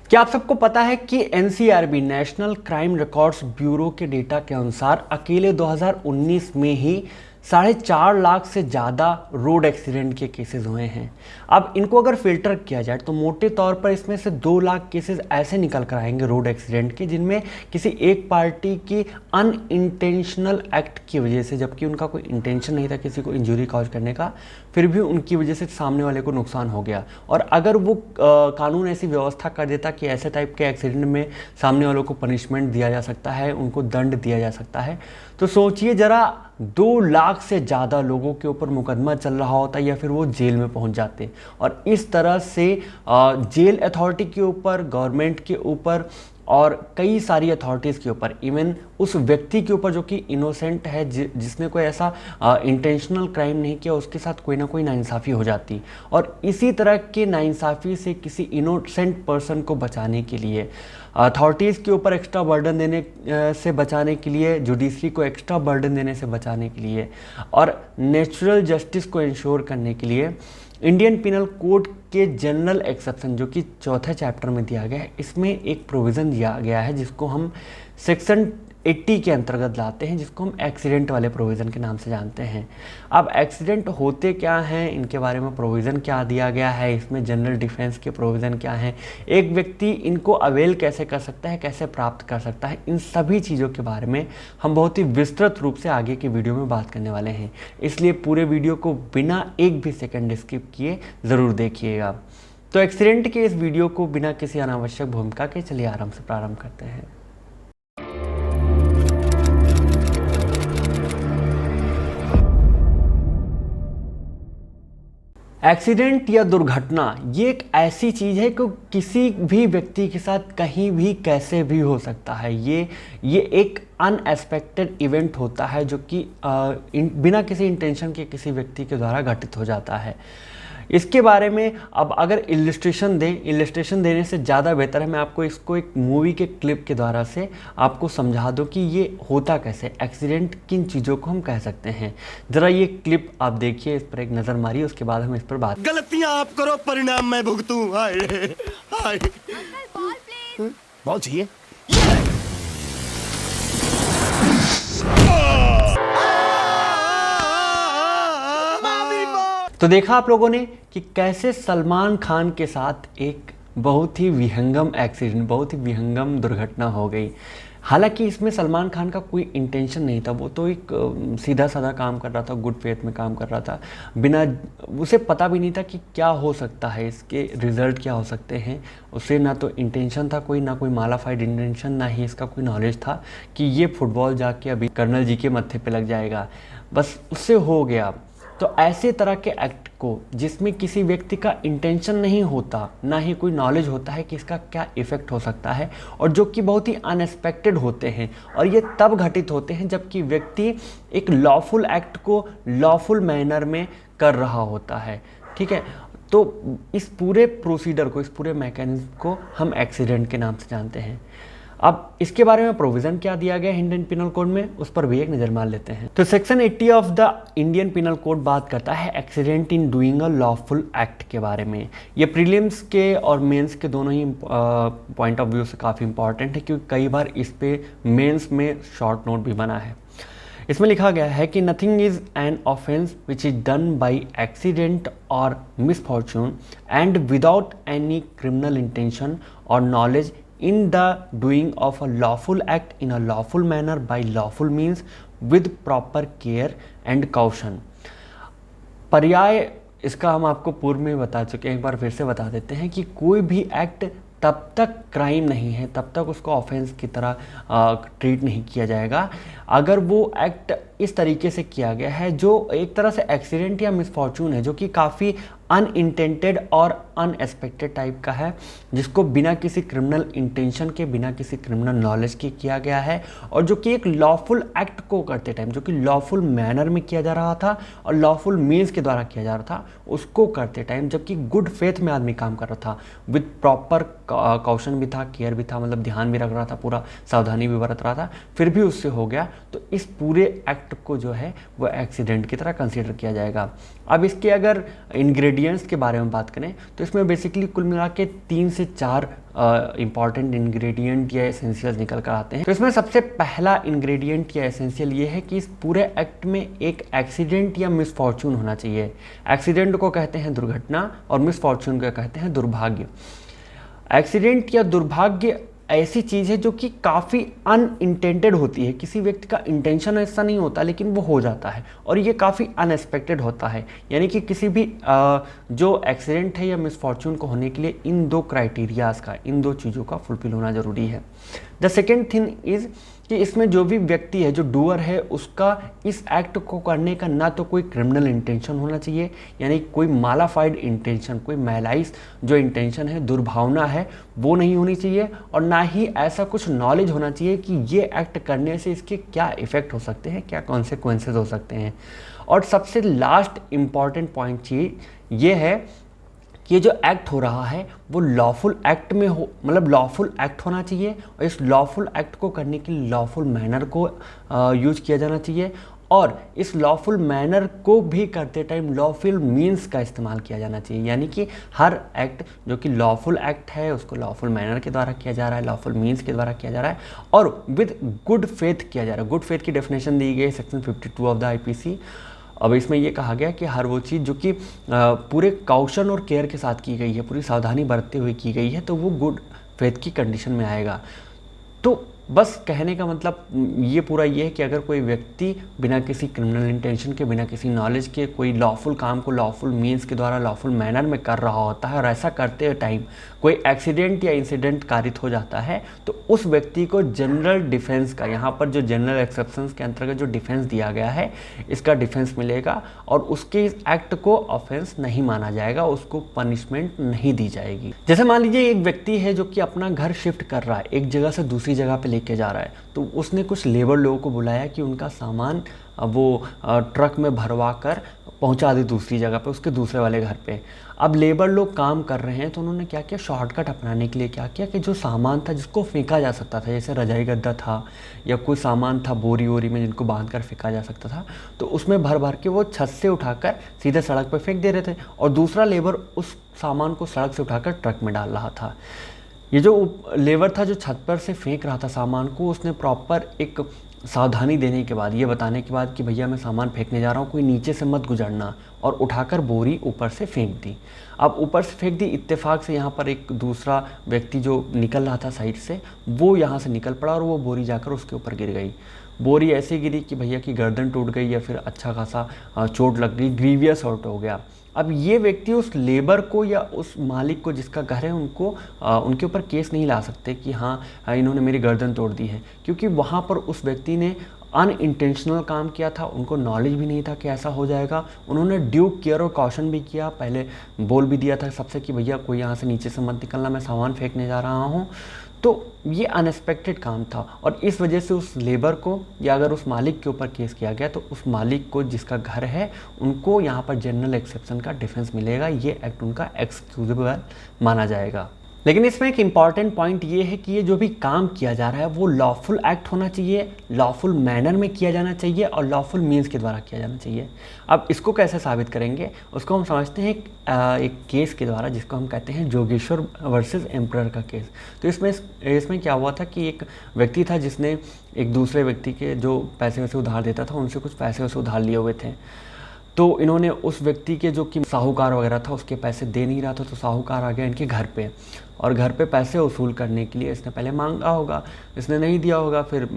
क्या आप सबको पता है कि NCRB national crime records bureau के डेटा के अनुसार अकेले 2019 में ही 4.5 लाख से ज़्यादा रोड एक्सीडेंट के केसेस हुए हैं। अब इनको अगर फिल्टर किया जाए तो मोटे तौर पर इसमें से 2 लाख केसेस ऐसे निकल कर आएंगे रोड एक्सीडेंट के, जिनमें किसी एक पार्टी की अनइंटेंशनल एक्ट की वजह से, जबकि उनका कोई इंटेंशन नहीं था किसी को इंजरी कॉज करने का, फिर भी उनकी वजह से सामने वाले को नुकसान हो गया। और अगर वो कानून ऐसी व्यवस्था कर देता कि ऐसे टाइप के एक्सीडेंट में सामने वालों को पनिशमेंट दिया जा सकता है, उनको दंड दिया जा सकता है, तो सोचिए जरा 2 लाख से ज़्यादा लोगों के ऊपर मुकदमा चल रहा होता या फिर वो जेल में पहुंच जाते। और इस तरह से जेल अथॉरिटी के ऊपर, गवर्नमेंट के ऊपर और कई सारी अथॉरिटीज़ के ऊपर, इवन उस व्यक्ति के ऊपर जो कि इनोसेंट है, जिसने कोई ऐसा इंटेंशनल क्राइम नहीं किया, उसके साथ कोई ना कोई नाइंसाफ़ी हो जाती। और इसी तरह के नाइंसाफ़ी से किसी इनोसेंट पर्सन को बचाने के लिए, अथॉरिटीज़ के ऊपर एक्स्ट्रा बर्डन देने से बचाने के लिए, जुडिशरी को एक्स्ट्रा बर्डन देने से बचाने के लिए और नेचुरल जस्टिस को इंश्योर करने के लिए इंडियन पिनल कोड के जनरल एक्सेप्शन, जो कि चौथे चैप्टर में दिया गया है, इसमें एक प्रोविज़न दिया गया है जिसको हम सेक्शन 80 के अंतर्गत लाते हैं, जिसको हम एक्सीडेंट वाले प्रोविज़न के नाम से जानते हैं। अब एक्सीडेंट होते क्या हैं, इनके बारे में प्रोविज़न क्या दिया गया है, इसमें जनरल डिफेंस के प्रोविज़न क्या हैं, एक व्यक्ति इनको अवेल कैसे कर सकता है, कैसे प्राप्त कर सकता है, इन सभी चीज़ों के बारे में हम बहुत ही विस्तृत रूप से आगे के वीडियो में बात करने वाले हैं। इसलिए पूरे वीडियो को बिना एक भी सेकेंड स्किप किए ज़रूर देखिएगा। तो एक्सीडेंट के इस वीडियो को बिना किसी अनावश्यक भूमिका के चलिए आराम से प्रारंभ करते हैं। एक्सीडेंट या दुर्घटना ये एक ऐसी चीज़ है कि किसी भी व्यक्ति के साथ कहीं भी कैसे भी हो सकता है। ये एक अनएक्सपेक्टेड इवेंट होता है जो कि बिना किसी इंटेंशन के किसी व्यक्ति के द्वारा घटित हो जाता है। इसके बारे में अब अगर इलिस्ट्रेशन देने से ज़्यादा बेहतर है मैं आपको इसको एक मूवी के क्लिप के द्वारा से आपको समझा दूं कि ये होता कैसे, एक्सीडेंट किन चीज़ों को हम कह सकते हैं। ज़रा ये क्लिप आप देखिए, इस पर एक नज़र मारिए, उसके बाद हम इस पर बात। गलतियां आप करो, परिणाम मैं भुगतूं। हाय बॉल चाहिए। तो देखा आप लोगों ने कि कैसे सलमान खान के साथ एक बहुत ही विहंगम एक्सीडेंट, बहुत ही विहंगम दुर्घटना हो गई। हालांकि इसमें सलमान खान का कोई इंटेंशन नहीं था, वो तो एक सीधा साधा काम कर रहा था, गुड फेथ में काम कर रहा था, बिना उसे पता भी नहीं था कि क्या हो सकता है, इसके रिजल्ट क्या हो सकते हैं। उसे ना तो इंटेंशन था कोई, ना कोई मालाफाइड इंटेंशन, ना ही इसका कोई नॉलेज था कि ये फुटबॉल जाके अभी कर्नल जी के मत्थे पे लग जाएगा, बस उससे हो गया। तो ऐसे तरह के एक्ट को जिसमें किसी व्यक्ति का इंटेंशन नहीं होता, ना ही कोई नॉलेज होता है कि इसका क्या इफ़ेक्ट हो सकता है, और जो कि बहुत ही अनएक्सपेक्टेड होते हैं, और ये तब घटित होते हैं जबकि व्यक्ति एक लॉफुल एक्ट को लॉफुल मैनर में कर रहा होता है। ठीक है, तो इस पूरे प्रोसीडर को, इस पूरे मैकेनिज्म को हम एक्सीडेंट के नाम से जानते हैं। अब इसके बारे में प्रोविज़न क्या दिया गया है इंडियन पिनल कोड में, उस पर भी एक नज़र मार लेते हैं। तो section 80 of the Indian penal code बात करता है accident in doing a lawful act के बारे में। ये प्रीलिम्स के और मेंस के दोनों ही पॉइंट ऑफ व्यू से काफ़ी इंपॉर्टेंट है, क्योंकि कई बार इस पे मेंस में शॉर्ट नोट भी बना है। इसमें लिखा गया है कि nothing is an offence which is done by accident और misfortune and without any criminal intention और knowledge in the doing of a lawful act in a lawful manner by lawful means with proper care and caution। पर्याय इसका हम आपको पूर्व में बता चुके हैं, एक बार फिर से बता देते हैं कि कोई भी एक्ट तब तक क्राइम नहीं है, तब तक उसको ऑफेंस की तरह ट्रीट नहीं किया जाएगा अगर वो एक्ट इस तरीके से किया गया है जो एक तरह से एक्सीडेंट या मिसफॉर्चून है, जो कि काफ़ी अनइंटेंटेड और अनएक्सपेक्टेड टाइप का है, जिसको बिना किसी क्रिमिनल इंटेंशन के, बिना किसी क्रिमिनल नॉलेज के किया गया है, और जो कि एक लॉफुल एक्ट को करते टाइम, जो कि लॉफुल मैनर में किया जा रहा था और लॉफुल मीन्स के द्वारा किया जा रहा था, उसको करते टाइम जबकि गुड फेथ में आदमी काम कर रहा था, विद प्रॉपर कॉशन भी था, केयर भी था, मतलब ध्यान भी रख रहा था, पूरा सावधानी भी बरत रहा था, फिर भी उससे हो गया, तो इस पूरे एक्ट को जो है वो एक्सीडेंट की तरह कंसीडर किया जाएगा। अब इसके अगर इंग्रेडिएंट्स के बारे में बात करें तो इसमें बेसिकली कुल मिला के 3 से 4 इंपॉर्टेंट इंग्रेडिएंट या एसेंशियल निकल कर आते हैं। तो इसमें सबसे पहला इंग्रेडिएंट या एसेंशियल ये है कि इस पूरे एक्ट में एक एक्सीडेंट या मिसफॉर्चून होना चाहिए। एक्सीडेंट को कहते हैं दुर्घटना और मिसफॉर्चून को कहते हैं दुर्भाग्य। एक्सीडेंट या दुर्भाग्य ऐसी चीज़ है जो कि काफ़ी अनइंटेंडेड होती है, किसी व्यक्ति का इंटेंशन ऐसा नहीं होता लेकिन वो हो जाता है और ये काफ़ी अनएक्सपेक्टेड होता है। यानी कि किसी भी जो एक्सीडेंट है या मिसफॉर्चून को होने के लिए इन 2 क्राइटेरियाज़ का, इन 2 चीज़ों का फुलफिल होना ज़रूरी है। द सेकेंड थिंग इज़ कि इसमें जो भी व्यक्ति है, जो डूअर है, उसका इस एक्ट को करने का ना तो कोई क्रिमिनल इंटेंशन होना चाहिए, यानी कोई मालाफाइड इंटेंशन, कोई मैलाइस जो इंटेंशन है, दुर्भावना है, वो नहीं होनी चाहिए, और ना ही ऐसा कुछ नॉलेज होना चाहिए कि ये एक्ट करने से इसके क्या इफ़ेक्ट हो सकते हैं, क्या कॉन्सिक्वेंसेस हो सकते हैं। और सबसे लास्ट इम्पॉर्टेंट पॉइंट चीज़ ये है कि ये जो एक्ट हो रहा है वो लॉफुल एक्ट में हो, मतलब लॉफुल एक्ट होना चाहिए, और इस लॉफुल एक्ट को करने के लिए लॉफुल मैनर को यूज किया जाना चाहिए, और इस लॉफुल मैनर को भी करते टाइम लॉफुल मीन्स का इस्तेमाल किया जाना चाहिए। यानी कि हर एक्ट जो कि लॉफुल एक्ट है उसको लॉफुल मैनर के द्वारा किया जा रहा है, लॉफुल मीन्स के द्वारा किया जा रहा है, और विद गुड फेथ किया जा रहा है। गुड फेथ की डेफिनेशन दी गई है सेक्शन 52 ऑफ द आईपीसी। अब इसमें ये कहा गया कि हर वो चीज़ जो कि पूरे कॉशन और केयर के साथ की गई है, पूरी सावधानी बरतते हुए की गई है, तो वो गुड फेथ की कंडीशन में आएगा। तो बस कहने का मतलब ये पूरा ये है कि अगर कोई व्यक्ति बिना किसी क्रिमिनल इंटेंशन के, बिना किसी नॉलेज के कोई लॉफुल काम को लॉफुल मीन्स के द्वारा लॉफुल मैनर में कर रहा होता है और ऐसा करते हुए टाइम कोई एक्सीडेंट या इंसिडेंट कारित हो जाता है, तो उस व्यक्ति को जनरल डिफेंस का, यहाँ पर जो जनरल एक्सेप्शंस के अंतर्गत जो डिफेंस दिया गया है, इसका डिफेंस मिलेगा और उसके इस एक्ट को ऑफेंस नहीं माना जाएगा, उसको पनिशमेंट नहीं दी जाएगी। जैसे मान लीजिए एक व्यक्ति है जो कि अपना घर शिफ्ट कर रहा है, एक जगह से दूसरी जगह पे लेके जा रहा है, तो उसने कुछ लेबर लोगों को बुलाया कि उनका सामान वो ट्रक में भरवा कर पहुंचा दे दूसरी जगह पे, उसके दूसरे वाले घर पे। अब लेबर लोग काम कर रहे हैं तो उन्होंने क्या किया, शॉर्टकट अपनाने के लिए क्या किया कि जो सामान था जिसको फेंका जा सकता था, जैसे रजाई गद्दा था या कोई सामान था बोरी वोरी में जिनको बांध कर फेंका जा सकता था, तो उसमें भर भर के वो छत से उठाकर सीधे सड़क पर फेंक दे रहे थे, और दूसरा लेबर उस सामान को सड़क से उठाकर ट्रक में डाल रहा था। ये जो लेबर था जो छत पर से फेंक रहा था सामान को, उसने प्रॉपर एक सावधानी देने के बाद, ये बताने के बाद कि भैया मैं सामान फेंकने जा रहा हूँ, कोई नीचे से मत गुजरना, और उठाकर बोरी ऊपर से फेंक दी। अब ऊपर से फेंक दी, इत्तेफाक से यहाँ पर एक दूसरा व्यक्ति जो निकल रहा था साइड से, वो यहाँ से निकल पड़ा और वो बोरी जाकर उसके ऊपर गिर गई। बोरी ऐसे गिरी कि भैया की गर्दन टूट गई या फिर अच्छा खासा चोट लग गई, ग्रीवियस हर्ट हो गया। अब ये व्यक्ति उस लेबर को या उस मालिक को जिसका घर है उनको उनके ऊपर केस नहीं ला सकते कि हाँ इन्होंने मेरी गर्दन तोड़ दी है, क्योंकि वहाँ पर उस व्यक्ति ने अनइंटेंशनल काम किया था, उनको नॉलेज भी नहीं था कि ऐसा हो जाएगा। उन्होंने ड्यू केयर और कॉशन भी किया, पहले बोल भी दिया था सबसे कि भैया कोई यहाँ से नीचे से मत निकलना, मैं सामान फेंकने जा रहा हूँ। तो ये अनएक्सपेक्टेड काम था और इस वजह से उस लेबर को या अगर उस मालिक के ऊपर केस किया गया तो उस मालिक को जिसका घर है उनको यहाँ पर जनरल एक्सेप्शन का डिफेंस मिलेगा, ये एक्ट उनका एक्सक्यूजेबल माना जाएगा। लेकिन इसमें एक इम्पॉर्टेंट पॉइंट ये है कि ये जो भी काम किया जा रहा है वो लॉफुल एक्ट होना चाहिए, लॉफुल मैनर में किया जाना चाहिए और लॉफुल मीन्स के द्वारा किया जाना चाहिए। अब इसको कैसे साबित करेंगे, उसको हम समझते हैं एक केस के द्वारा जिसको हम कहते हैं जोगेश्वर वर्सेस एम्परर का केस। तो इसमें क्या हुआ था कि एक व्यक्ति था जिसने एक दूसरे व्यक्ति के जो पैसे वैसे उधार देता था उनसे कुछ पैसे वैसे उधार लिए हुए थे। तो इन्होंने उस व्यक्ति के जो कि साहूकार वगैरह था उसके पैसे दे नहीं रहा था, तो साहूकार आ गया इनके घर पे और घर पे पैसे वसूल करने के लिए इसने पहले मांगा होगा, इसने नहीं दिया होगा, फिर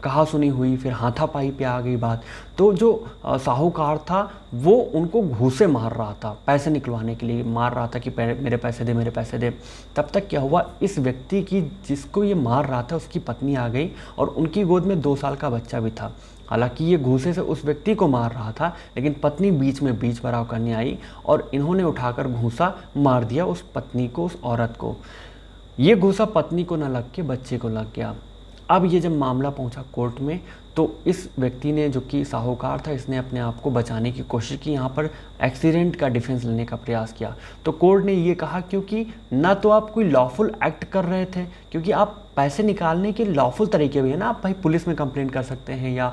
कहा सुनी हुई, फिर हाथापाई पे आ गई बात। तो जो साहूकार था वो उनको घूंसे मार रहा था, पैसे निकलवाने के लिए मार रहा था कि मेरे पैसे दे, मेरे पैसे दे। तब तक क्या हुआ, इस व्यक्ति की जिसको ये मार रहा था उसकी पत्नी आ गई और उनकी गोद में 2 साल का बच्चा भी था। हालांकि ये घूंसे से उस व्यक्ति को मार रहा था लेकिन पत्नी बीच में बीच बराव करने आई और इन्होंने उठाकर घूंसा मार दिया उस पत्नी को, उस औरत को। ये घूंसा पत्नी को न लग के बच्चे को लग गया। अब ये जब मामला पहुंचा कोर्ट में तो इस व्यक्ति ने, जो कि साहूकार था, इसने अपने आप को बचाने की कोशिश की, यहाँ पर एक्सीडेंट का डिफेंस लेने का प्रयास किया। तो कोर्ट ने ये कहा क्योंकि ना तो आप कोई लॉफुल एक्ट कर रहे थे, क्योंकि आप पैसे निकालने के लॉफुल तरीके भी है ना, आप भाई पुलिस में कंप्लेंट कर सकते हैं या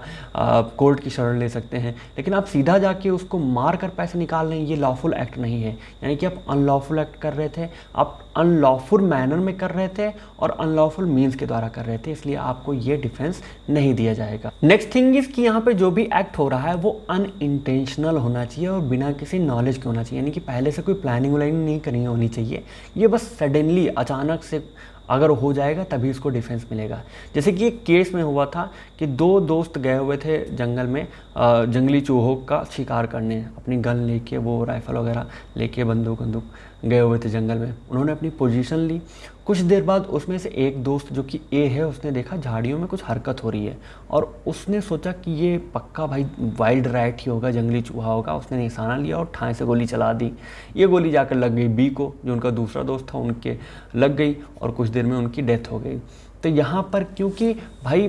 कोर्ट की शरण ले सकते हैं, लेकिन आप सीधा जाके उसको मार कर पैसे निकाल रहे हैं, ये लॉफुल एक्ट नहीं है। यानी कि आप अनलॉफुल एक्ट कर रहे थे, आप अनलॉफुल मैनर में कर रहे थे और अनलॉफुल मीन्स के द्वारा कर रहे थे, इसलिए आपको ये डिफेंस नहीं दिया जाएगा। नेक्स्ट थिंग इज कि यहाँ पे जो भी एक्ट हो रहा है वो अनइंटेंशनल होना चाहिए और बिना किसी नॉलेज के होना चाहिए, यानी कि पहले से कोई प्लानिंग व्लानिंग नहीं करनी होनी चाहिए। ये बस सडनली अचानक से अगर हो जाएगा तभी इसको डिफेंस मिलेगा। जैसे कि एक केस में हुआ था कि दो दोस्त गए हुए थे जंगल में जंगली चूहों का शिकार करने, अपनी गन लेके, वो राइफल वगैरह लेके, बंदूक गए हुए थे जंगल में। उन्होंने अपनी पोजीशन ली। कुछ देर बाद उसमें से एक दोस्त, जो कि ए है, उसने देखा झाड़ियों में कुछ हरकत हो रही है और उसने सोचा कि ये पक्का भाई वाइल्ड रैट ही होगा, जंगली चूहा होगा। उसने निशाना लिया और ठाई से गोली चला दी। ये गोली जाकर लग गई बी को, जो उनका दूसरा दोस्त था, उनके लग गई और कुछ देर में उनकी डेथ हो गई। तो यहाँ पर क्योंकि भाई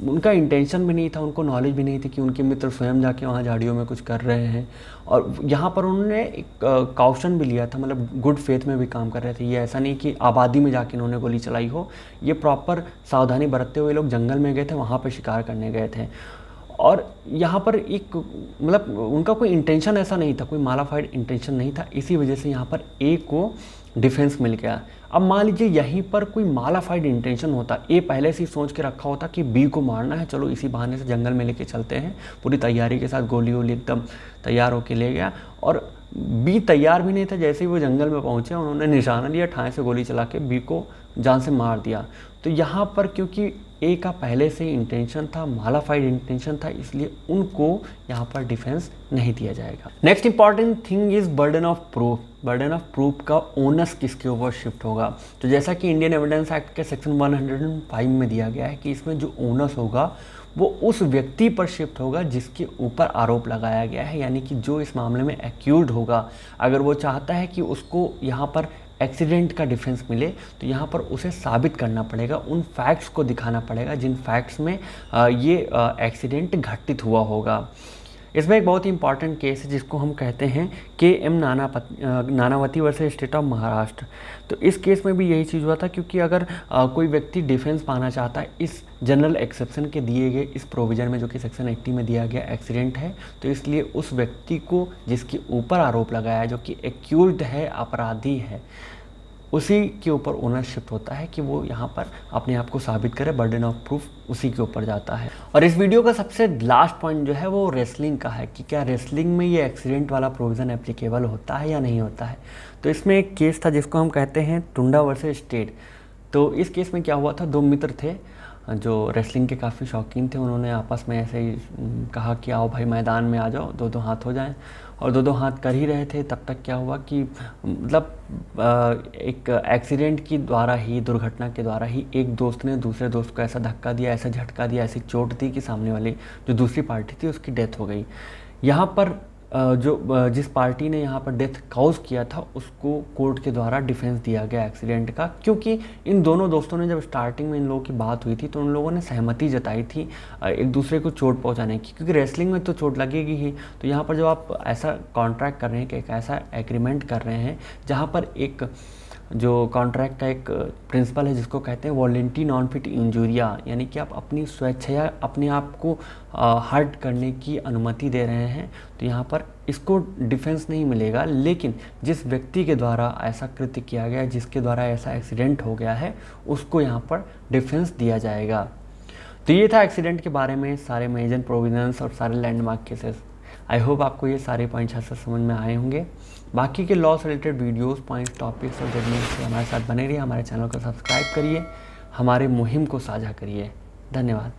उनका इंटेंशन भी नहीं था, उनको नॉलेज भी नहीं थी कि उनके मित्र स्वयं जाके वहाँ झाड़ियों में कुछ कर रहे हैं, और यहाँ पर उन्होंने एक काउशन भी लिया था, मतलब गुड फेथ में भी काम कर रहे थे। ये ऐसा नहीं कि आबादी में जाके उन्होंने गोली चलाई हो, ये प्रॉपर सावधानी बरतते हुए लोग जंगल में गए थे, वहाँ पर शिकार करने गए थे। और यहाँ पर एक मतलब उनका कोई इंटेंशन ऐसा नहीं था, कोई मालाफाइड इंटेंशन नहीं था, इसी वजह से यहाँ पर ए को डिफेंस मिल गया। अब मान लीजिए यहीं पर कोई मालाफाइड इंटेंशन होता, ए पहले से ही सोच के रखा होता कि बी को मारना है, चलो इसी बहाने से जंगल में लेके चलते हैं, पूरी तैयारी के साथ गोली वोली एकदम तैयार होके ले गया, और बी तैयार भी नहीं था। जैसे ही वो जंगल में पहुँचे उन्होंने निशाना लिया, ठाई से गोली चला के बी को जान से मार दिया। तो यहाँ पर क्योंकि ए का पहले से ही इंटेंशन था, मालाफाइड इंटेंशन था, इसलिए उनको यहाँ पर डिफेंस नहीं दिया जाएगा। Next important thing is burden of proof. Burden of proof का ओनस किसके ऊपर शिफ्ट होगा? तो जैसा कि इंडियन एविडेंस एक्ट के सेक्शन 105 में दिया गया है कि इसमें जो ओनस होगा वो उस व्यक्ति पर शिफ्ट होगा जिसके ऊपर आरोप लगाया गया है, यानी कि जो इस मामले में एक्यूज्ड होगा। अगर वो चाहता है कि उसको यहाँ पर एक्सीडेंट का डिफेंस मिले, तो यहाँ पर उसे साबित करना पड़ेगा, उन फैक्ट्स को दिखाना पड़ेगा जिन फैक्ट्स में ये एक्सीडेंट घटित हुआ होगा। इसमें एक बहुत ही इंपॉर्टेंट केस है जिसको हम कहते हैं KM Nanavati versus state of Maharashtra. तो इस केस में भी यही चीज़ हुआ था, क्योंकि अगर कोई व्यक्ति डिफेंस पाना चाहता है इस जनरल एक्सेप्शन के दिए गए इस प्रोविज़न में, जो कि सेक्शन 80 में दिया गया एक्सीडेंट है, तो इसलिए उस व्यक्ति को जिसके ऊपर आरोप लगाया है, जो कि एक्यूज्ड है, अपराधी है, उसी के ऊपर ओनरशिप होता है कि वो यहाँ पर अपने आप को साबित करे। बर्डन ऑफ प्रूफ उसी के ऊपर जाता है। और इस वीडियो का सबसे लास्ट पॉइंट जो है वो रेसलिंग का है कि क्या रेसलिंग में ये एक्सीडेंट वाला प्रोविज़न एप्लीकेबल होता है या नहीं होता है। तो इसमें एक केस था जिसको हम कहते हैं टुंडा वर्सेस स्टेट। तो इस केस में क्या हुआ था, दो मित्र थे जो रेसलिंग के काफ़ी शौकीन थे। उन्होंने आपस में ऐसे ही कहा कि आओ भाई मैदान में आ जाओ, दो दो हाथ हो जाएं, और दो दो हाथ कर ही रहे थे। तब तक क्या हुआ कि मतलब एक एक्सीडेंट की द्वारा ही, दुर्घटना के द्वारा ही एक दोस्त ने दूसरे दोस्त को ऐसा धक्का दिया, ऐसा झटका दिया, ऐसी चोट दी कि सामने वाली जो दूसरी पार्टी थी उसकी डेथ हो गई। यहाँ पर जिस पार्टी ने यहाँ पर डेथ कॉज किया था उसको कोर्ट के द्वारा डिफेंस दिया गया एक्सीडेंट का, क्योंकि इन दोनों दोस्तों ने जब स्टार्टिंग में इन लोगों की बात हुई थी तो उन लोगों ने सहमति जताई थी एक दूसरे को चोट पहुंचाने की, क्योंकि रेसलिंग में तो चोट लगेगी ही। तो यहाँ पर जब आप ऐसा कॉन्ट्रैक्ट कर रहे हैं कि एक ऐसा एग्रीमेंट कर रहे हैं जहाँ पर एक जो कॉन्ट्रैक्ट का एक प्रिंसिपल है जिसको कहते हैं वॉलंटरी नॉन फिट इंजूरिया, यानी कि आप अपनी स्वेच्छा अपने आप को हर्ट करने की अनुमति दे रहे हैं, तो यहाँ पर इसको डिफेंस नहीं मिलेगा। लेकिन जिस व्यक्ति के द्वारा ऐसा कृत्य किया गया, जिसके द्वारा ऐसा एक्सीडेंट हो गया है, उसको यहाँ पर डिफेंस दिया जाएगा। तो ये था एक्सीडेंट के बारे में सारे मेजर प्रोविजंस और सारे लैंडमार्क केसेस। आई होप आपको ये सारे पॉइंट्स अच्छे से समझ में आए होंगे। बाकी के लॉ से रिलेटेड वीडियोस, पॉइंट्स, टॉपिक्स और जजमेंट से हमारे साथ बने रहिए। हमारे चैनल को सब्सक्राइब करिए, हमारे मुहिम को साझा करिए। धन्यवाद।